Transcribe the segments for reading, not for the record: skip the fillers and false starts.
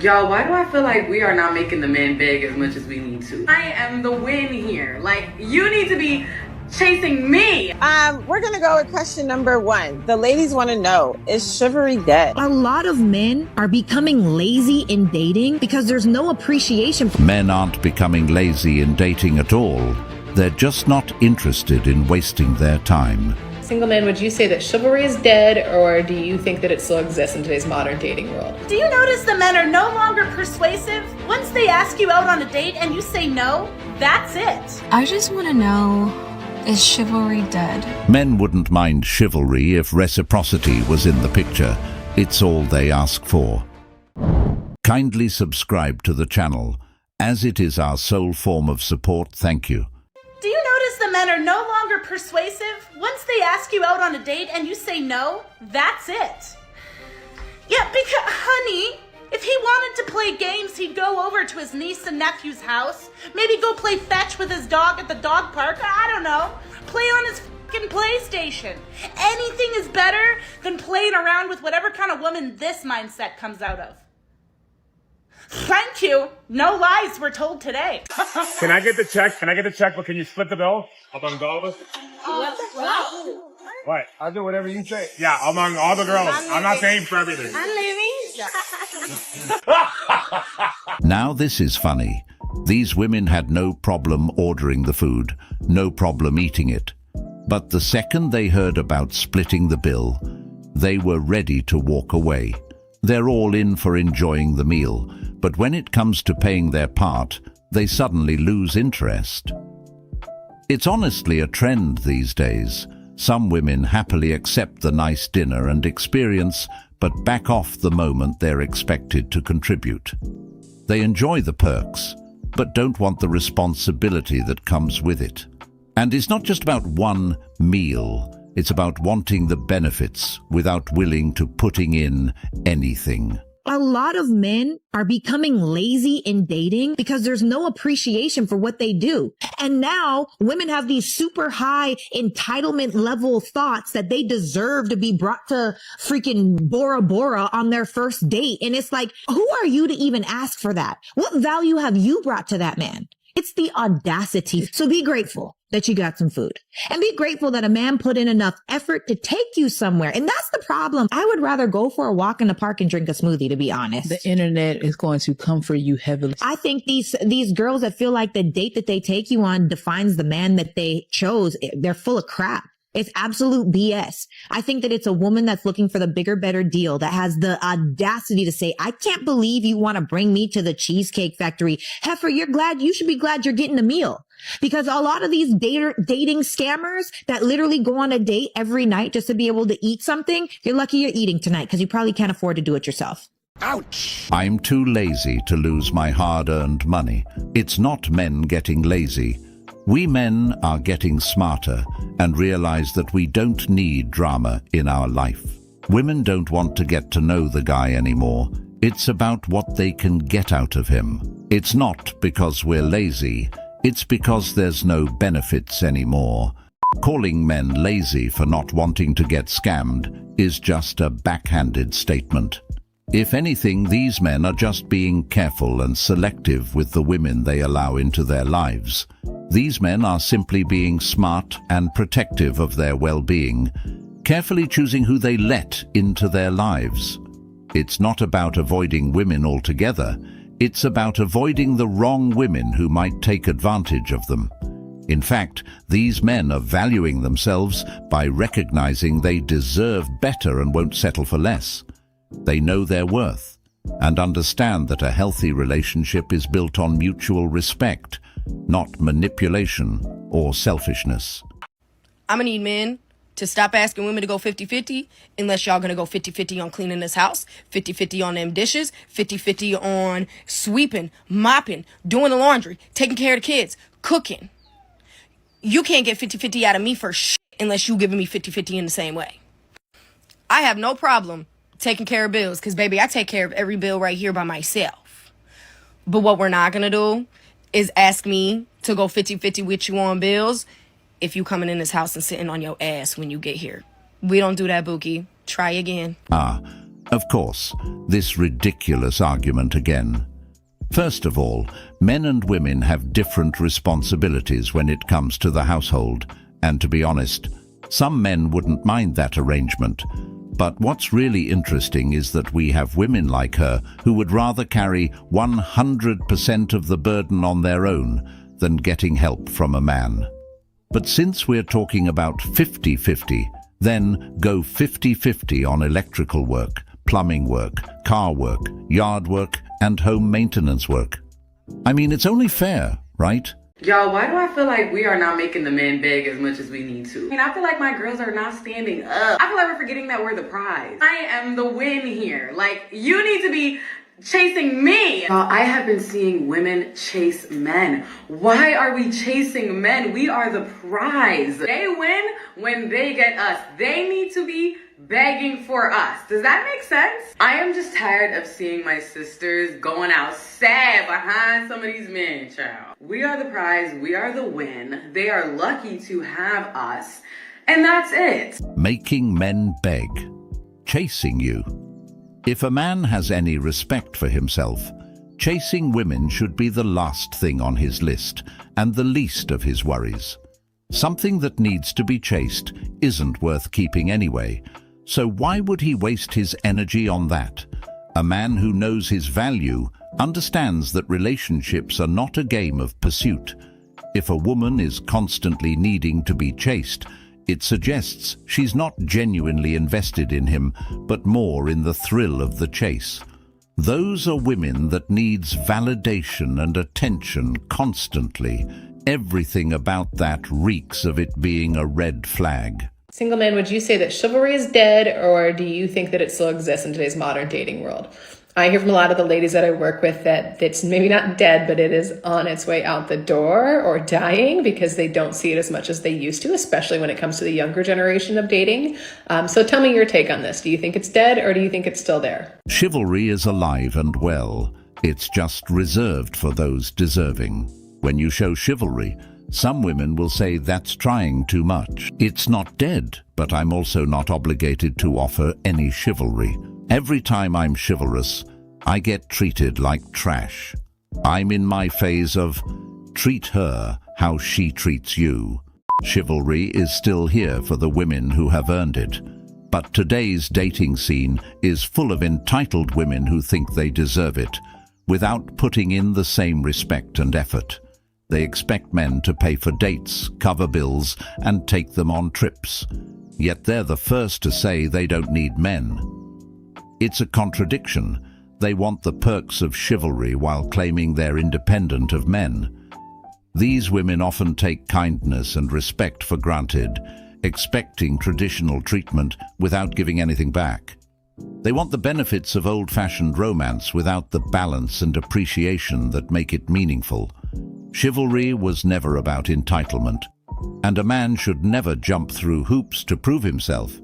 Y'all, why do I feel like we are not making the men beg as much as we need to? I am the win here. Like, you need to be chasing me. We're gonna go with question number 1. The ladies want to know, is chivalry dead? A lot of men are becoming lazy in dating because there's no appreciation. Men aren't becoming lazy in dating at all. They're just not interested in wasting their time. Single men, would you say that chivalry is dead, or do you think that it still exists in today's modern dating world? Do you notice the men are no longer persuasive? Once they ask you out on a date and you say no, that's it. I just want to know, is chivalry dead? Men wouldn't mind chivalry if reciprocity was in the picture. It's all they ask for. Kindly subscribe to the channel. As it is our sole form of support, thank you. Do you notice the men are no longer persuasive? Once they ask you out on a date and you say no, that's it. Yeah, because, honey, if he wanted to play games, he'd go over to his niece and nephew's house. Maybe go play fetch with his dog at the dog park. I don't know. Play on his fucking PlayStation. Anything is better than playing around with whatever kind of woman this mindset comes out of. Thank you. No lies were told today. Can I get the check? Can I get the check? But can you split the bill among all of us? What? I'll do whatever you say. Yeah, among all the girls. I'm not paying for everything. I'm leaving. Now this is funny. These women had no problem ordering the food, no problem eating it. But the second they heard about splitting the bill, they were ready to walk away. They're all in for enjoying the meal, but when it comes to paying their part, they suddenly lose interest. It's honestly a trend these days. Some women happily accept the nice dinner and experience, but back off the moment they're expected to contribute. They enjoy the perks, but don't want the responsibility that comes with it. And it's not just about one meal. It's about wanting the benefits without willing to putting in anything. A lot of men are becoming lazy in dating because there's no appreciation for what they do. And now women have these super high entitlement level thoughts that they deserve to be brought to freaking Bora Bora on their first date. And it's like, who are you to even ask for that? What value have you brought to that man? It's the audacity. So be grateful that you got some food, and be grateful that a man put in enough effort to take you somewhere. And that's the problem. I would rather go for a walk in the park and drink a smoothie, to be honest. The internet is going to comfort you heavily. I think these girls that feel like the date that they take you on defines the man that they chose, they're full of crap. It's absolute BS. I think that it's a woman that's looking for the bigger, better deal, that has the audacity to say, I can't believe you want to bring me to the Cheesecake Factory. Heifer, you should be glad you're getting a meal. Because a lot of these dating scammers that literally go on a date every night just to be able to eat something, you're lucky you're eating tonight because you probably can't afford to do it yourself. Ouch! I'm too lazy to lose my hard-earned money. It's not men getting lazy. We men are getting smarter and realize that we don't need drama in our life. Women don't want to get to know the guy anymore. It's about what they can get out of him. It's not because we're lazy. It's because there's no benefits anymore. Calling men lazy for not wanting to get scammed is just a backhanded statement. If anything, these men are just being careful and selective with the women they allow into their lives. These men are simply being smart and protective of their well-being, carefully choosing who they let into their lives. It's not about avoiding women altogether. It's about avoiding the wrong women who might take advantage of them. In fact, these men are valuing themselves by recognizing they deserve better and won't settle for less. They know their worth and understand that a healthy relationship is built on mutual respect, not manipulation or selfishness. I'm gonna need men to stop asking women to go 50-50 unless y'all gonna go 50-50 on cleaning this house, 50-50 on them dishes, 50-50 on sweeping, mopping, doing the laundry, taking care of the kids, cooking. You can't get 50-50 out of me for shit unless you giving me 50-50 in the same way. I have no problem taking care of bills because, baby, I take care of every bill right here by myself. But what we're not gonna do is ask me to go 50-50 with you on bills if you coming in this house and sitting on your ass when you get here. We don't do that, Bookie. Try again. Of course, this ridiculous argument again. First of all, men and women have different responsibilities when it comes to the household, and to be honest, some men wouldn't mind that arrangement. But what's really interesting is that we have women like her who would rather carry 100% of the burden on their own than getting help from a man. But since we're talking about 50-50, then go 50-50 on electrical work, plumbing work, car work, yard work, and home maintenance work. I mean, it's only fair, right? Y'all, why do I feel like we are not making the men beg as much as we need to? I mean, I feel like my girls are not standing up. I feel like we're forgetting that we're the prize. I am the win here. Like, you need to be chasing me. Y'all, I have been seeing women chase men. Why are we chasing men? We are the prize. They win when they get us. They need to be begging for us. Does that make sense? I am just tired of seeing my sisters going out sad behind some of these men, child. We are the prize. We are the win. They are lucky to have us. And that's it. Making men beg. Chasing you. If a man has any respect for himself, chasing women should be the last thing on his list and the least of his worries. Something that needs to be chased isn't worth keeping anyway, so why would he waste his energy on that? A man who knows his value understands that relationships are not a game of pursuit. If a woman is constantly needing to be chased, it suggests she's not genuinely invested in him, but more in the thrill of the chase. Those are women that needs validation and attention constantly. Everything about that reeks of it being a red flag. Single man, would you say that chivalry is dead, or do you think that it still exists in today's modern dating world? I hear from a lot of the ladies that I work with that it's maybe not dead, but it is on its way out the door or dying because they don't see it as much as they used to, especially when it comes to the younger generation of dating. So tell me your take on this. Do you think it's dead, or do you think it's still there? Chivalry is alive and well. It's just reserved for those deserving. When you show chivalry, some women will say that's trying too much. It's not dead, but I'm also not obligated to offer any chivalry. Every time I'm chivalrous, I get treated like trash. I'm in my phase of treat her how she treats you. Chivalry is still here for the women who have earned it. But today's dating scene is full of entitled women who think they deserve it, without putting in the same respect and effort. They expect men to pay for dates, cover bills, and take them on trips. Yet they're the first to say they don't need men. It's a contradiction. They want the perks of chivalry while claiming they're independent of men. These women often take kindness and respect for granted, expecting traditional treatment without giving anything back. They want the benefits of old-fashioned romance without the balance and appreciation that make it meaningful. Chivalry was never about entitlement, and a man should never jump through hoops to prove himself.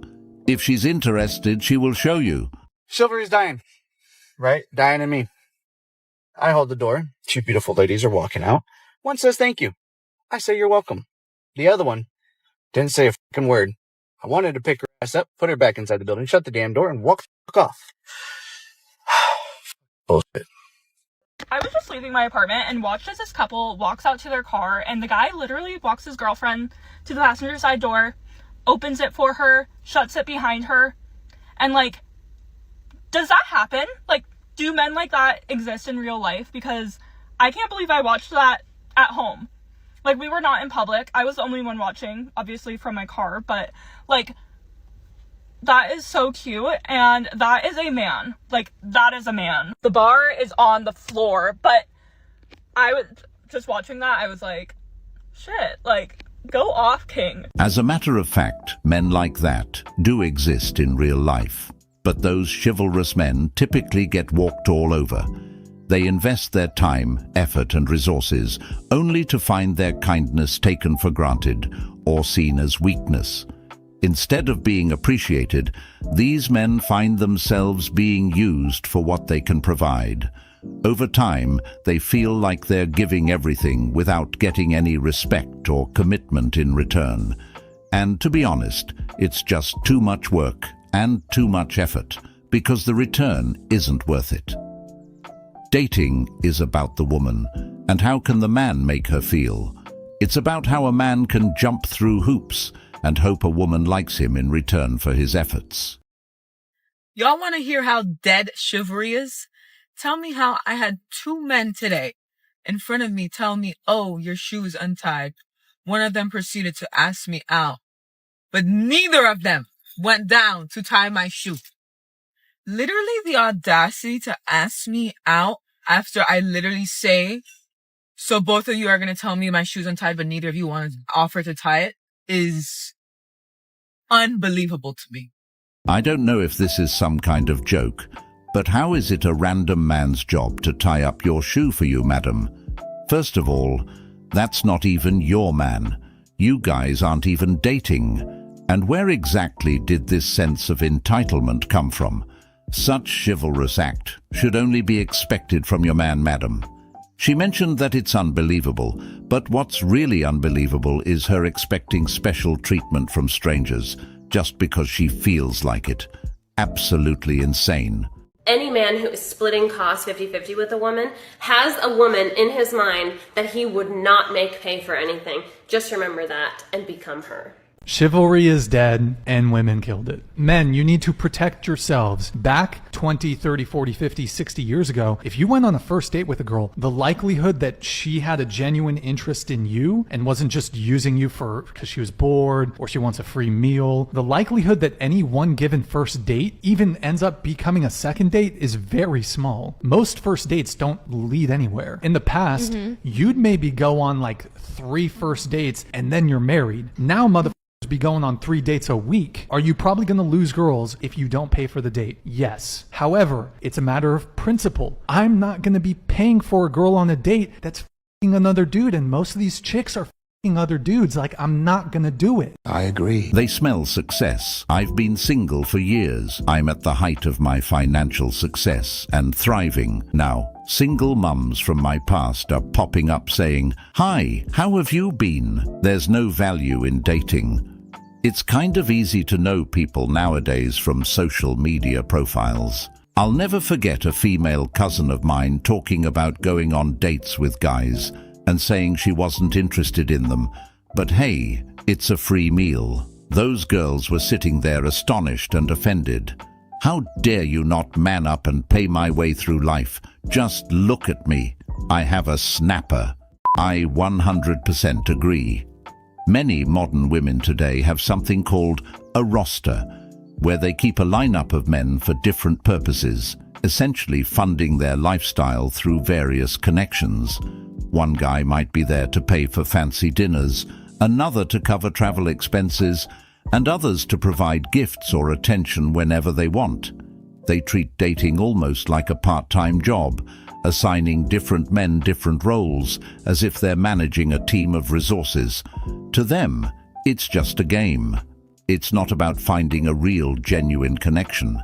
If she's interested, she will show you. Chivalry's dying, right? Dying in me. I hold the door. Two beautiful ladies are walking out. One says thank you. I say you're welcome. The other one didn't say a fucking word. I wanted to pick her ass up, put her back inside the building, shut the damn door, and walk the fuck off. Bullshit. I was just leaving my apartment and watched as this couple walks out to their car, and the guy literally walks his girlfriend to the passenger side door, opens it for her, shuts it behind her, and like, does that happen? Like, do men like that exist in real life? Because I can't believe I watched that at home. Like, we were not in public. I was the only one watching, obviously from my car, but like, that is so cute, and that is a man. Like, that is a man. The bar is on the floor, but I was just watching that, I was like, shit, like, go off, king. As a matter of fact, men like that do exist in real life, but those chivalrous men typically get walked all over. They invest their time, effort, and resources only to find their kindness taken for granted or seen as weakness. Instead of being appreciated, these men find themselves being used for what they can provide. Over time, they feel like they're giving everything without getting any respect or commitment in return. And to be honest, it's just too much work and too much effort, because the return isn't worth it. Dating is about the woman, and how can the man make her feel? It's about how a man can jump through hoops and hope a woman likes him in return for his efforts. Y'all want to hear how dead chivalry is? Tell me how I had 2 men today in front of me tell me, "Oh, your shoe is untied." One of them proceeded to ask me out, but neither of them went down to tie my shoe. Literally the audacity to ask me out after I literally say, "So both of you are going to tell me my shoe's untied, but neither of you want to offer to tie it," is unbelievable to me. I don't know if this is some kind of joke, but how is it a random man's job to tie up your shoe for you, madam? First of all, that's not even your man. You guys aren't even dating. And where exactly did this sense of entitlement come from? Such chivalrous act should only be expected from your man, madam. She mentioned that it's unbelievable, but what's really unbelievable is her expecting special treatment from strangers just because she feels like it. Absolutely insane. Any man who is splitting costs 50-50 with a woman has a woman in his mind that he would not make pay for anything. Just remember that and become her. Chivalry is dead and women killed it. Men, you need to protect yourselves. Back 20, 30, 40, 50, 60 years ago, if you went on a first date with a girl, the likelihood that she had a genuine interest in you and wasn't just using you because she was bored or she wants a free meal, the likelihood that any one given first date even ends up becoming a second date is very small. Most first dates don't lead anywhere. In the past, you'd maybe go on like 3 first dates and then you're married. Now, be going on 3 dates a week. Are you probably going to lose girls if you don't pay for the date? Yes. However, it's a matter of principle. I'm not going to be paying for a girl on a date that's f***ing another dude, and most of these chicks are f***ing other dudes. Like, I'm not going to do it. I agree. They smell success. I've been single for years. I'm at the height of my financial success and thriving. Now, single mums from my past are popping up saying, "Hi, how have you been?" There's no value in dating. It's kind of easy to know people nowadays from social media profiles. I'll never forget a female cousin of mine talking about going on dates with guys and saying she wasn't interested in them. But hey, it's a free meal. Those girls were sitting there astonished and offended. How dare you not man up and pay my way through life? Just look at me. I have a snapper. I 100% agree. Many modern women today have something called a roster, where they keep a lineup of men for different purposes, essentially funding their lifestyle through various connections. One guy might be there to pay for fancy dinners, another to cover travel expenses, and others to provide gifts or attention whenever they want. They treat dating almost like a part-time job, assigning different men different roles, as if they're managing a team of resources. To them, it's just a game. It's not about finding a real, genuine connection.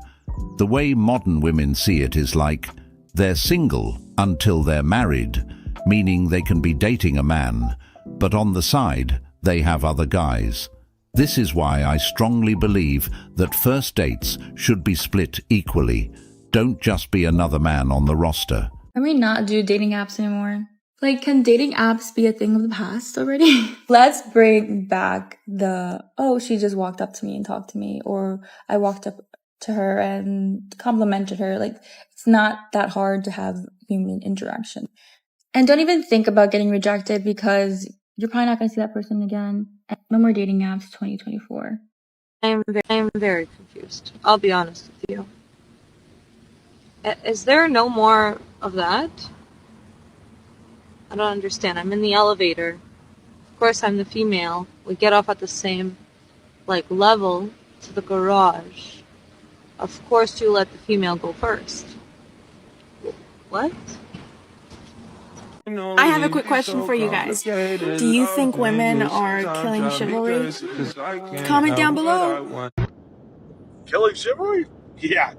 The way modern women see it is like, they're single until they're married, meaning they can be dating a man, but on the side, they have other guys. This is why I strongly believe that first dates should be split equally. Don't just be another man on the roster. Can we not do dating apps anymore? Like, can dating apps be a thing of the past already? Let's bring back oh, she just walked up to me and talked to me, or I walked up to her and complimented her. Like, it's not that hard to have human interaction. And don't even think about getting rejected, because you're probably not going to see that person again. No more dating apps 2024. I am very confused. I'll be honest with you. Is there no more of that? I don't understand. I'm in the elevator. Of course, I'm the female. We get off at the same, level to the garage. Of course, you let the female go first. What? I have a quick question for you guys. Do you think women are killing chivalry? Comment down below. Killing chivalry? Yeah.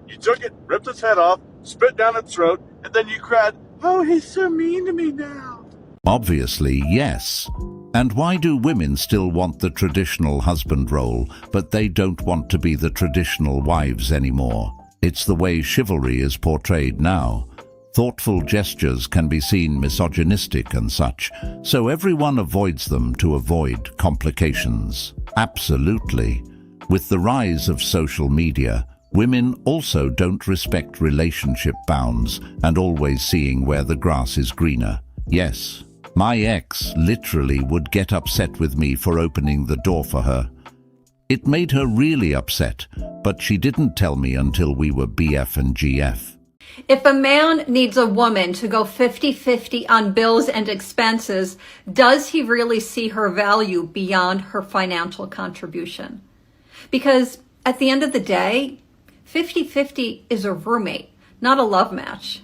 You took it, ripped its head off, spit down its throat, and then you cried, "Oh, he's so mean to me now." Obviously, yes. And why do women still want the traditional husband role, but they don't want to be the traditional wives anymore? It's the way chivalry is portrayed now. Thoughtful gestures can be seen misogynistic and such, so everyone avoids them to avoid complications. Absolutely. With the rise of social media, women also don't respect relationship bounds and always seeing where the grass is greener. Yes, my ex literally would get upset with me for opening the door for her. It made her really upset, but she didn't tell me until we were BF and GF. If a man needs a woman to go 50-50 on bills and expenses, does he really see her value beyond her financial contribution? Because at the end of the day, 50-50 is a roommate, not a love match.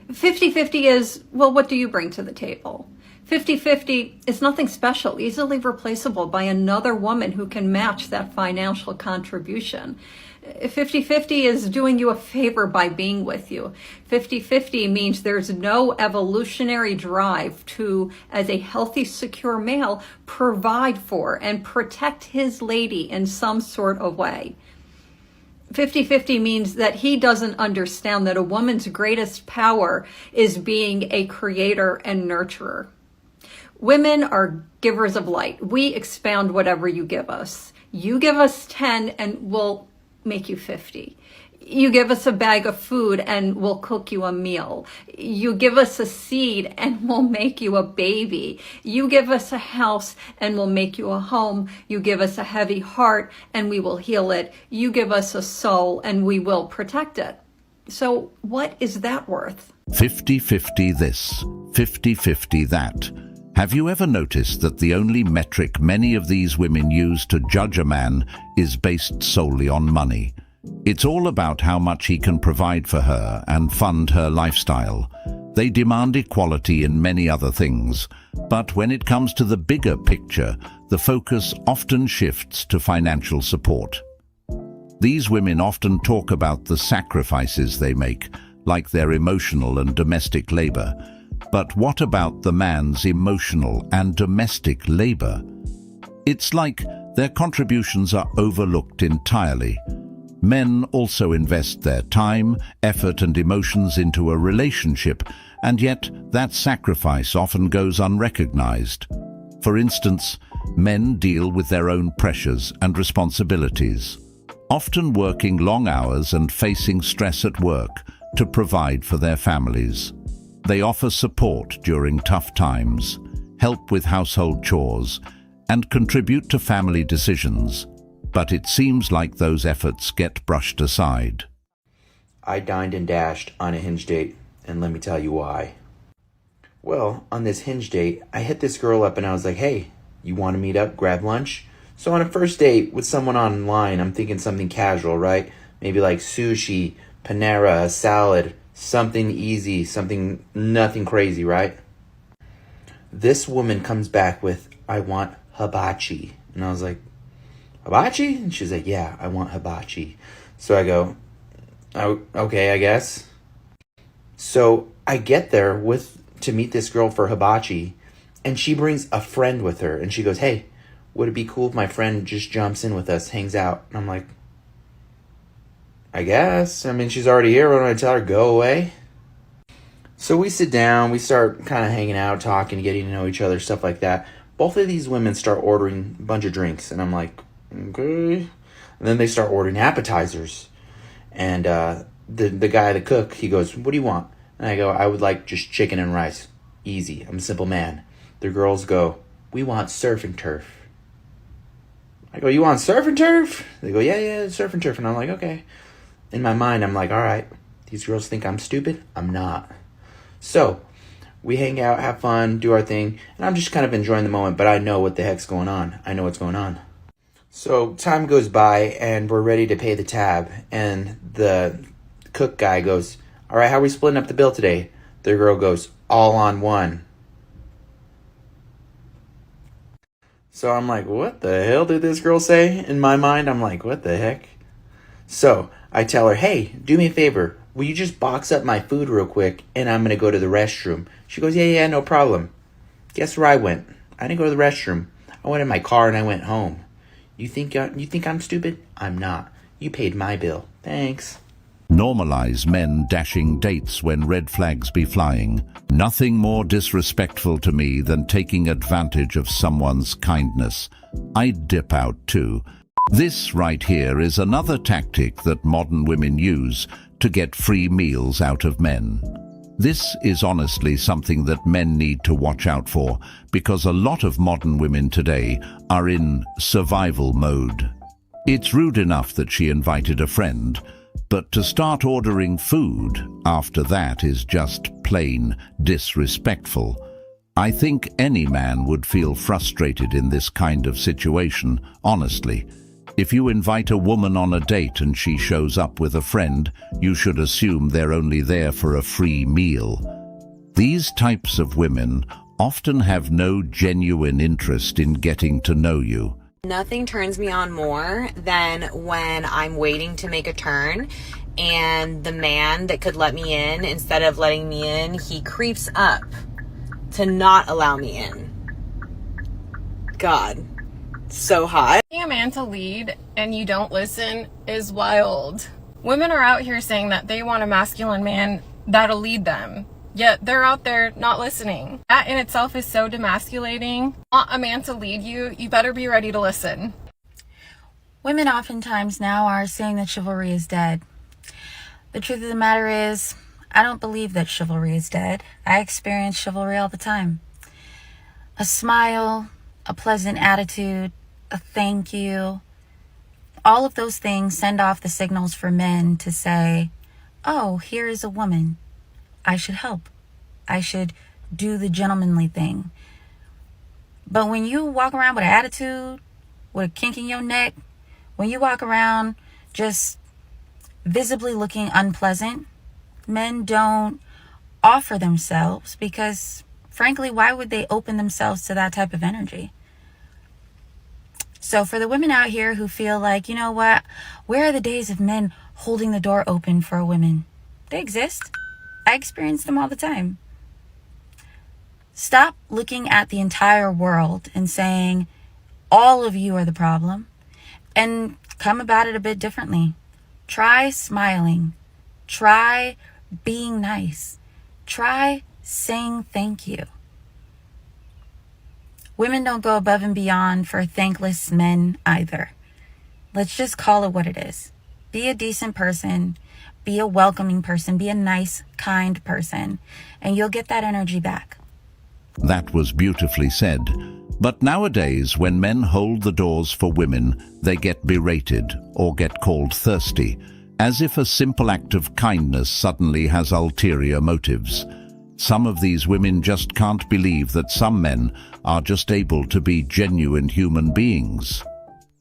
50-50 is, well, what do you bring to the table? 50-50 is nothing special, easily replaceable by another woman who can match that financial contribution. 50-50 is doing you a favor by being with you. 50-50 means there's no evolutionary drive to, as a healthy, secure male, provide for and protect his lady in some sort of way. 50-50 means that he doesn't understand that a woman's greatest power is being a creator and nurturer. Women are givers of light. We expound whatever you give us. You give us 10 and we'll make you 50. You give us a bag of food and we'll cook you a meal. You give us a seed and we'll make you a baby. You give us a house and we'll make you a home. You give us a heavy heart and we will heal it. You give us a soul and we will protect it. So what is that worth? 50-50 this, 50-50 that. Have you ever noticed that the only metric many of these women use to judge a man is based solely on money? It's all about how much he can provide for her and fund her lifestyle. They demand equality in many other things, but when it comes to the bigger picture, the focus often shifts to financial support. These women often talk about the sacrifices they make, like their emotional and domestic labor. But what about the man's emotional and domestic labor? It's like their contributions are overlooked entirely. Men also invest their time, effort, and emotions into a relationship, and yet that sacrifice often goes unrecognized. For instance, men deal with their own pressures and responsibilities, often working long hours and facing stress at work to provide for their families. They offer support during tough times, help with household chores, and contribute to family decisions. But it seems like those efforts get brushed aside. I dined and dashed on a Hinge date, and let me tell you why. Well, on this Hinge date, I hit this girl up and I was like, hey, you want to meet up, grab lunch? So on a first date with someone online, I'm thinking something casual, right? Maybe like sushi, Panera, a salad, something easy, nothing crazy, right? This woman comes back with, I want hibachi. And I was like, hibachi? And she's like, yeah, I want hibachi. So I go, oh, okay, I guess. So I get there to meet this girl for hibachi, and she brings a friend with her, and she goes, hey, would it be cool if my friend just jumps in with us, hangs out? And I'm like, I guess. I mean, she's already here. Why don't I tell her, go away? So we sit down, we start kind of hanging out, talking, getting to know each other, stuff like that. Both of these women start ordering a bunch of drinks, and I'm like, okay. And then they start ordering appetizers. And the guy, the cook, he goes, what do you want? And I go, I would like just chicken and rice. Easy. I'm a simple man. The girls go, we want surf and turf. I go, you want surf and turf? They go, yeah, surf and turf. And I'm like, okay. In my mind, I'm like, all right, these girls think I'm stupid. I'm not. So we hang out, have fun, do our thing. And I'm just kind of enjoying the moment, but I know what the heck's going on. I know what's going on. So time goes by and we're ready to pay the tab. And the cook guy goes, all right, how are we splitting up the bill today? The girl goes, all on one. So I'm like, what the hell did this girl say? In my mind, I'm like, what the heck? So I tell her, hey, do me a favor. Will you just box up my food real quick and I'm going to go to the restroom? She goes, yeah, no problem. Guess where I went? I didn't go to the restroom. I went in my car and I went home. You think I'm stupid? I'm not. You paid my bill. Thanks. Normalize men dashing dates when red flags be flying. Nothing more disrespectful to me than taking advantage of someone's kindness. I'd dip out too. This right here is another tactic that modern women use to get free meals out of men. This is honestly something that men need to watch out for, because a lot of modern women today are in survival mode. It's rude enough that she invited a friend, but to start ordering food after that is just plain disrespectful. I think any man would feel frustrated in this kind of situation, honestly. If you invite a woman on a date and she shows up with a friend, you should assume they're only there for a free meal. These types of women often have no genuine interest in getting to know you. Nothing turns me on more than when I'm waiting to make a turn and the man that could let me in, instead of letting me in, he creeps up to not allow me in. God, so hot. Being a man to lead and you don't listen is wild. Women are out here saying that they want a masculine man that'll lead them, yet they're out there not listening. That in itself is so demasculating. Want a man to lead you, you better be ready to listen. Women oftentimes now are saying that chivalry is dead. The truth of the matter is, I don't believe that chivalry is dead. I experience chivalry all the time. A smile, a pleasant attitude, a thank you. All of those things send off the signals for men to say, oh, here is a woman. I should help. I should do the gentlemanly thing. But when you walk around with an attitude, with a kink in your neck, when you walk around just visibly looking unpleasant, men don't offer themselves because, frankly, why would they open themselves to that type of energy? So for the women out here who feel like, you know what, where are the days of men holding the door open for a woman? They exist. I experience them all the time. Stop looking at the entire world and saying, all of you are the problem, and come about it a bit differently. Try smiling. Try being nice. Try saying thank you. Women don't go above and beyond for thankless men either. Let's just call it what it is. Be a decent person. Be a welcoming person. Be a nice, kind person. And you'll get that energy back. That was beautifully said. But nowadays, when men hold the doors for women, they get berated or get called thirsty, as if a simple act of kindness suddenly has ulterior motives. Some of these women just can't believe that some men are just able to be genuine human beings.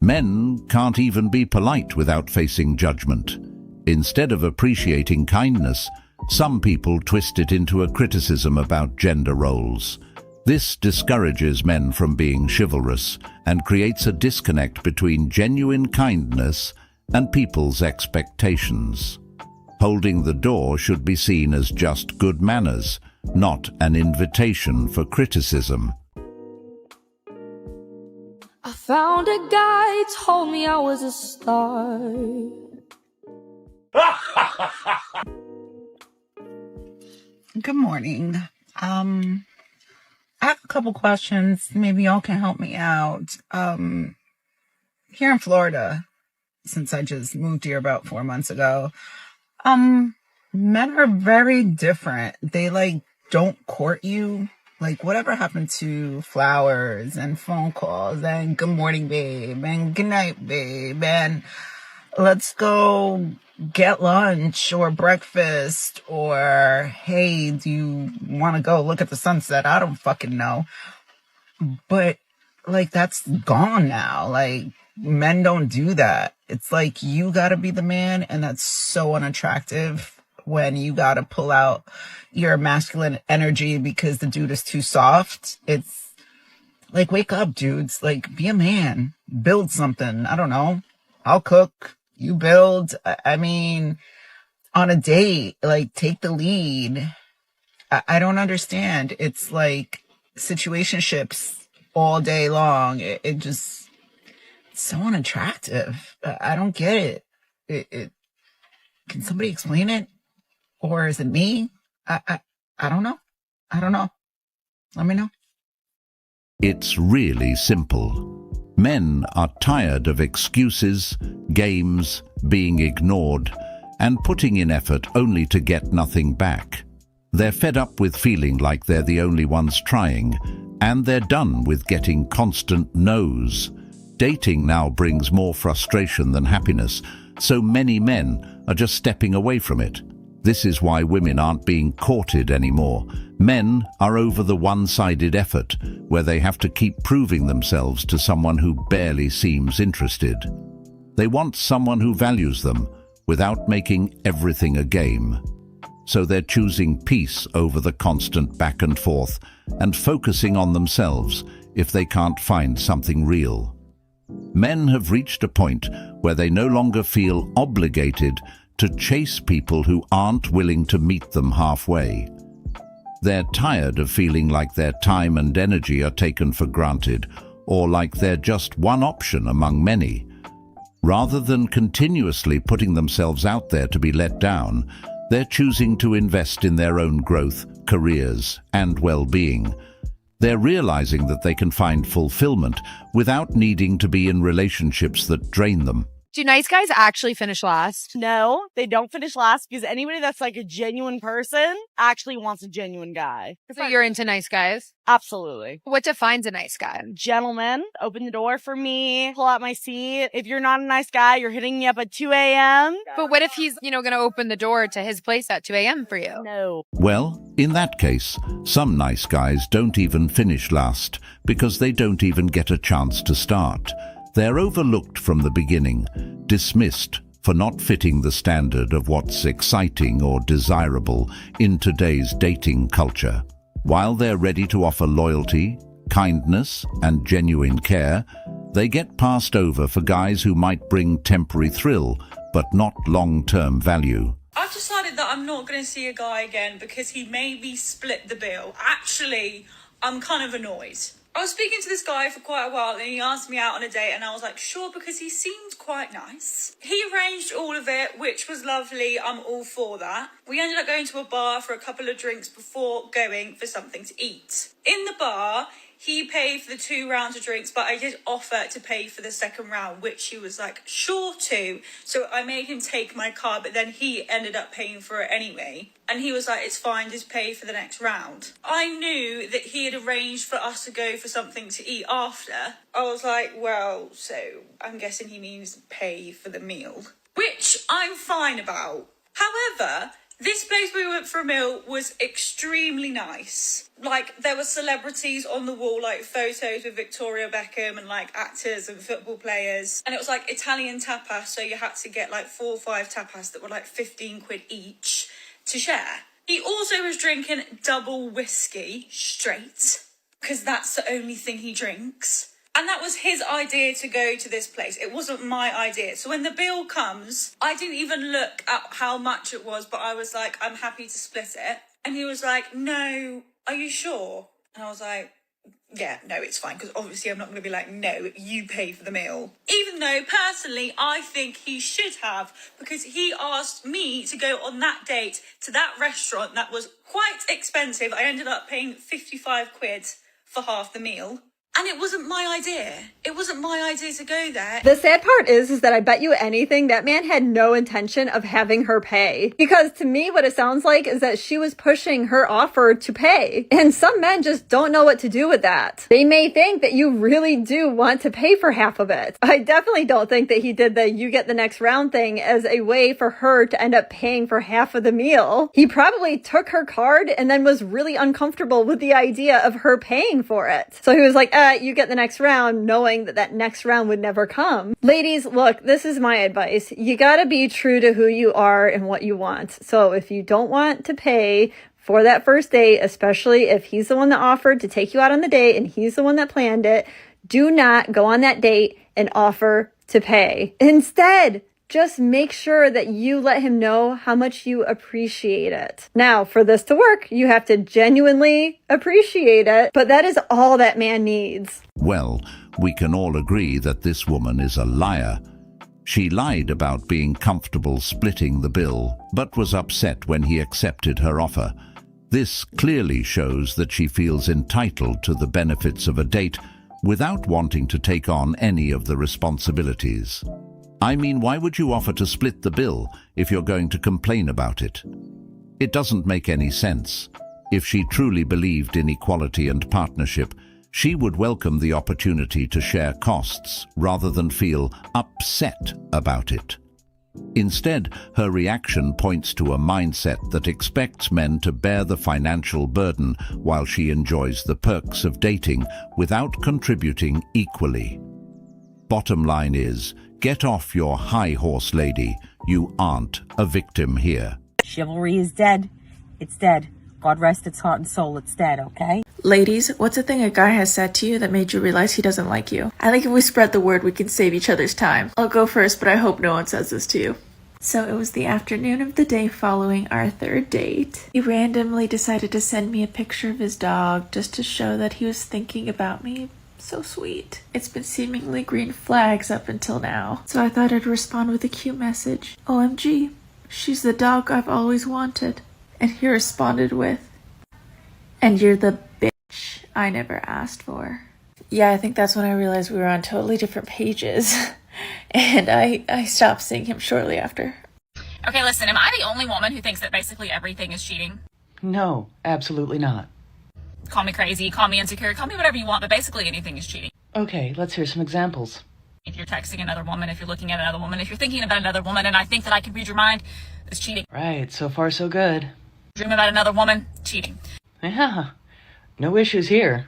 Men can't even be polite without facing judgment. Instead of appreciating kindness, some people twist it into a criticism about gender roles. This discourages men from being chivalrous and creates a disconnect between genuine kindness and people's expectations. Holding the door should be seen as just good manners, not an invitation for criticism. I found a guy, told me I was a star. Good morning. I have a couple questions. Maybe y'all can help me out. Here in Florida, since I just moved here about 4 months ago, men are very different. They don't court you. Whatever happened to flowers and phone calls and good morning, babe, and good night, babe, and let's go get lunch or breakfast, or hey, do you want to go look at the sunset? I don't fucking know. But that's gone now. Men don't do that. It's you gotta be the man, and that's so unattractive when you gotta pull out your masculine energy because the dude is too soft. It's wake up, dudes. Be a man. Build something. I don't know. I'll cook. You build. I mean, on a date, take the lead. I don't understand. It's situationships all day long. It just, it's so unattractive. I don't get it. Can somebody explain it? Or is it me? I don't know. I don't know. Let me know. It's really simple. Men are tired of excuses, games, being ignored, and putting in effort only to get nothing back. They're fed up with feeling like they're the only ones trying, and they're done with getting constant no's. Dating now brings more frustration than happiness, so many men are just stepping away from it. This is why women aren't being courted anymore. Men are over the one-sided effort, where they have to keep proving themselves to someone who barely seems interested. They want someone who values them, without making everything a game. So they're choosing peace over the constant back and forth, and focusing on themselves if they can't find something real. Men have reached a point where they no longer feel obligated to chase people who aren't willing to meet them halfway. They're tired of feeling like their time and energy are taken for granted, or like they're just one option among many. Rather than continuously putting themselves out there to be let down, they're choosing to invest in their own growth, careers, and well-being. They're realizing that they can find fulfillment without needing to be in relationships that drain them. Do nice guys actually finish last? No, they don't finish last because anybody that's like a genuine person actually wants a genuine guy. So you're into nice guys? Absolutely. What defines a nice guy? Gentlemen, open the door for me, pull out my seat. If you're not a nice guy, you're hitting me up at 2 a.m. But what if he's, going to open the door to his place at 2 a.m. for you? No. Well, in that case, some nice guys don't even finish last because they don't even get a chance to start. They're overlooked from the beginning, dismissed for not fitting the standard of what's exciting or desirable in today's dating culture. While they're ready to offer loyalty, kindness, and genuine care, they get passed over for guys who might bring temporary thrill, but not long-term value. I've decided that I'm not going to see a guy again because he made me split the bill. Actually, I'm kind of annoyed. I was speaking to this guy for quite a while and he asked me out on a date and I was like, sure, because he seemed quite nice. He arranged all of it, which was lovely. I'm all for that. We ended up going to a bar for a couple of drinks before going for something to eat. In the bar, he paid for the 2 rounds of drinks, but I did offer to pay for the second round, which he was like, sure to. So I made him take my card, but then he ended up paying for it anyway. And he was like, it's fine, just pay for the next round. I knew that he had arranged for us to go for something to eat after. I was like, well, so I'm guessing he means pay for the meal, which I'm fine about. However, this place we went for a meal was extremely nice. Like, there were celebrities on the wall, like photos with Victoria Beckham and like actors and football players. And it was like Italian tapas, so you had to get like 4 or 5 tapas that were like 15 quid each to share. He also was drinking double whiskey straight, because that's the only thing he drinks. And that was his idea to go to this place. It wasn't my idea. So when the bill comes, I didn't even look at how much it was, but I was like, I'm happy to split it. And he was like, no, are you sure? And I was like, yeah, no, it's fine. Because obviously I'm not going to be like, no, you pay for the meal. Even though personally, I think he should have, because he asked me to go on that date to that restaurant that was quite expensive. I ended up paying 55 quid for half the meal. And it wasn't my idea. It wasn't my idea to go there. The sad part is that I bet you anything that man had no intention of having her pay. Because to me, what it sounds like is that she was pushing her offer to pay. And some men just don't know what to do with that. They may think that you really do want to pay for half of it. I definitely don't think that he did the you get the next round thing as a way for her to end up paying for half of the meal. He probably took her card and then was really uncomfortable with the idea of her paying for it. So he was like, you get the next round, knowing that that next round would never come. Ladies, look, this is my advice. You gotta be true to who you are and what you want. So if you don't want to pay for that first date, especially if he's the one that offered to take you out on the date and he's the one that planned it, do not go on that date and offer to pay. Instead, just make sure that you let him know how much you appreciate it. Now, for this to work, you have to genuinely appreciate it, but that is all that man needs. Well, we can all agree that this woman is a liar. She lied about being comfortable splitting the bill, but was upset when he accepted her offer. This clearly shows that she feels entitled to the benefits of a date without wanting to take on any of the responsibilities. I mean, why would you offer to split the bill if you're going to complain about it? It doesn't make any sense. If she truly believed in equality and partnership, she would welcome the opportunity to share costs rather than feel upset about it. Instead, her reaction points to a mindset that expects men to bear the financial burden while she enjoys the perks of dating without contributing equally. Bottom line is, get off your high horse, lady. You aren't a victim here. Chivalry is dead. It's dead. God rest its heart and soul. It's dead, okay? Ladies, what's a thing a guy has said to you that made you realize he doesn't like you? I think if we spread the word, we can save each other's time. I'll go first, but I hope no one says this to you. So it was the afternoon of the day following our third date. He randomly decided to send me a picture of his dog just to show that he was thinking about me. So sweet. It's been seemingly green flags up until now. So I thought I'd respond with a cute message. OMG, she's the dog I've always wanted. And he responded with, and you're the bitch I never asked for. Yeah, I think that's when I realized we were on totally different pages. And I stopped seeing him shortly after. Okay, listen, am I the only woman who thinks that basically everything is cheating? No, absolutely not. Call me crazy, call me insecure, call me whatever you want, but basically anything is cheating. Okay, let's hear some examples. If you're texting another woman, if you're looking at another woman, if you're thinking about another woman, and I think that I can read your mind, it's cheating. Right, so far so good. Dream about another woman, cheating. Yeah, no issues here.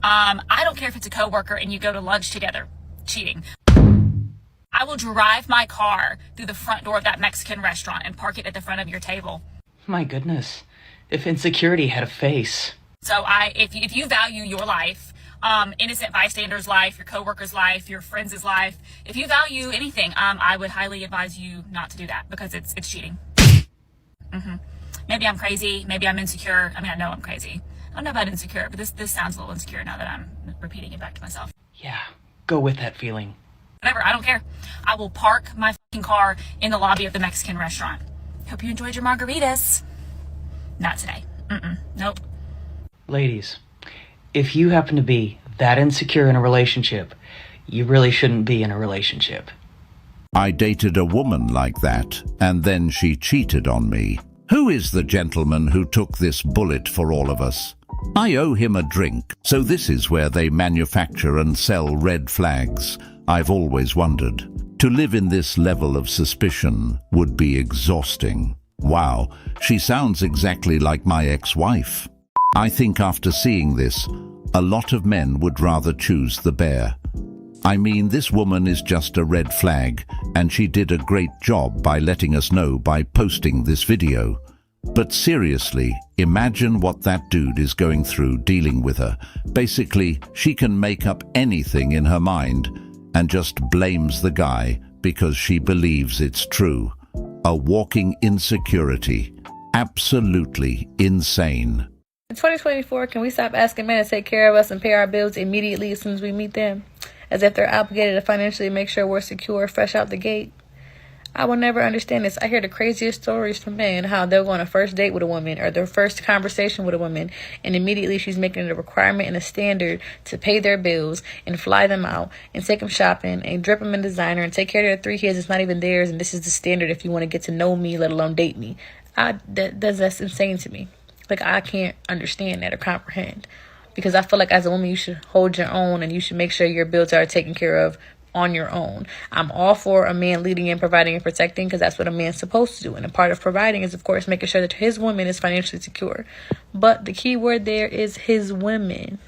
I don't care if it's a coworker and you go to lunch together, cheating. I will drive my car through the front door of that Mexican restaurant and park it at the front of your table. My goodness, if insecurity had a face. So if you value your life, innocent bystander's life, your coworker's life, your friend's life, if you value anything, I would highly advise you not to do that because it's cheating. Maybe I'm crazy. Maybe I'm insecure. I mean, I know I'm crazy. I don't know about insecure, but this sounds a little insecure now that I'm repeating it back to myself. Yeah, go with that feeling. Whatever, I don't care. I will park my fucking car in the lobby of the Mexican restaurant. Hope you enjoyed your margaritas. Not today. Nope. Ladies, if you happen to be that insecure in a relationship, you really shouldn't be in a relationship. I dated a woman like that, and then she cheated on me. Who is the gentleman who took this bullet for all of us? I owe him a drink, so this is where they manufacture and sell red flags. I've always wondered. To live in this level of suspicion would be exhausting. Wow, she sounds exactly like my ex-wife. I think after seeing this, a lot of men would rather choose the bear. I mean, this woman is just a red flag, and she did a great job by letting us know by posting this video. But seriously, imagine what that dude is going through dealing with her. Basically, she can make up anything in her mind and just blames the guy because she believes it's true. A walking insecurity. Absolutely insane. In 2024, can we stop asking men to take care of us and pay our bills immediately as soon as we meet them? As if they're obligated to financially make sure we're secure fresh out the gate. I will never understand this. I hear the craziest stories from men, how they'll go on a first date with a woman or their first conversation with a woman, and immediately she's making it a requirement and a standard to pay their bills and fly them out and take them shopping and drip them in designer and take care of their 3 kids. It's not even theirs, and this is the standard if you want to get to know me, let alone date me. That's insane to me. Like, I can't understand that or comprehend. Because I feel like as a woman, you should hold your own and you should make sure your bills are taken care of on your own. I'm all for a man leading and providing and protecting because that's what a man's supposed to do. And a part of providing is, of course, making sure that his woman is financially secure. But the key word there is his women.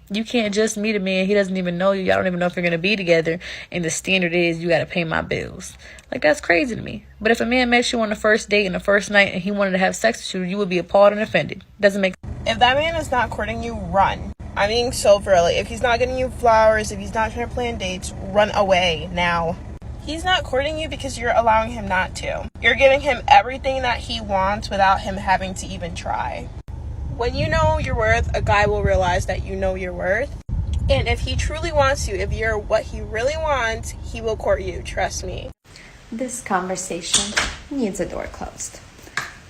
You can't just meet a man. He doesn't even know you. Y'all don't even know if you're going to be together. And the standard is you got to pay my bills. Like, that's crazy to me. But if a man met you on the first date and the first night and he wanted to have sex with you, you would be appalled and offended. Doesn't make sense. If that man is not courting you, run. I'm being so really. If he's not getting you flowers, if he's not trying to plan dates, run away now. He's not courting you because you're allowing him not to. You're giving him everything that he wants without him having to even try. When you know your worth, a guy will realize that you know your worth. And if he truly wants you, if you're what he really wants, he will court you. Trust me. This conversation needs a door closed.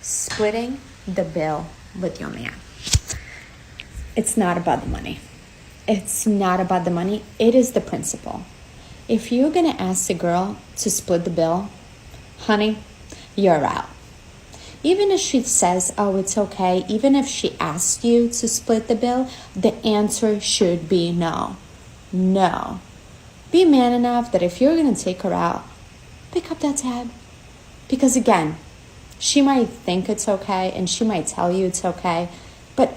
Splitting the bill with your man. It's not about the money. It's not about the money. It is the principle. If you're going to ask the girl to split the bill, honey, you're out. Even if she says, oh, it's okay, even if she asks you to split the bill, the answer should be no. No. Be man enough that if you're going to take her out, pick up that tab. Because again, she might think it's okay and she might tell you it's okay, but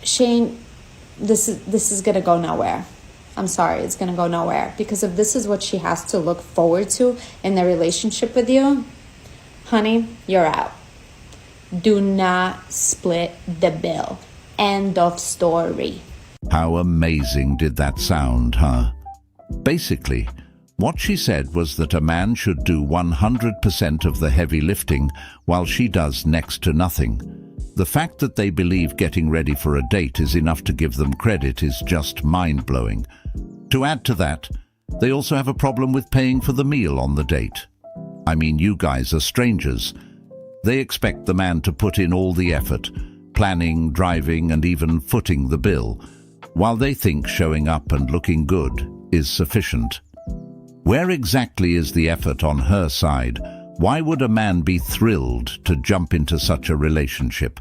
Shane, this is going to go nowhere. I'm sorry, it's going to go nowhere. Because if this is what she has to look forward to in their relationship with you, honey, you're out. Do not split the bill. End of story. How amazing did that sound, huh? Basically, what she said was that a man should do 100% of the heavy lifting while she does next to nothing. The fact that they believe getting ready for a date is enough to give them credit is just mind-blowing. To add to that, they also have a problem with paying for the meal on the date. I mean, you guys are strangers. They expect the man to put in all the effort, planning, driving, and even footing the bill, while they think showing up and looking good is sufficient. Where exactly is the effort on her side? Why would a man be thrilled to jump into such a relationship?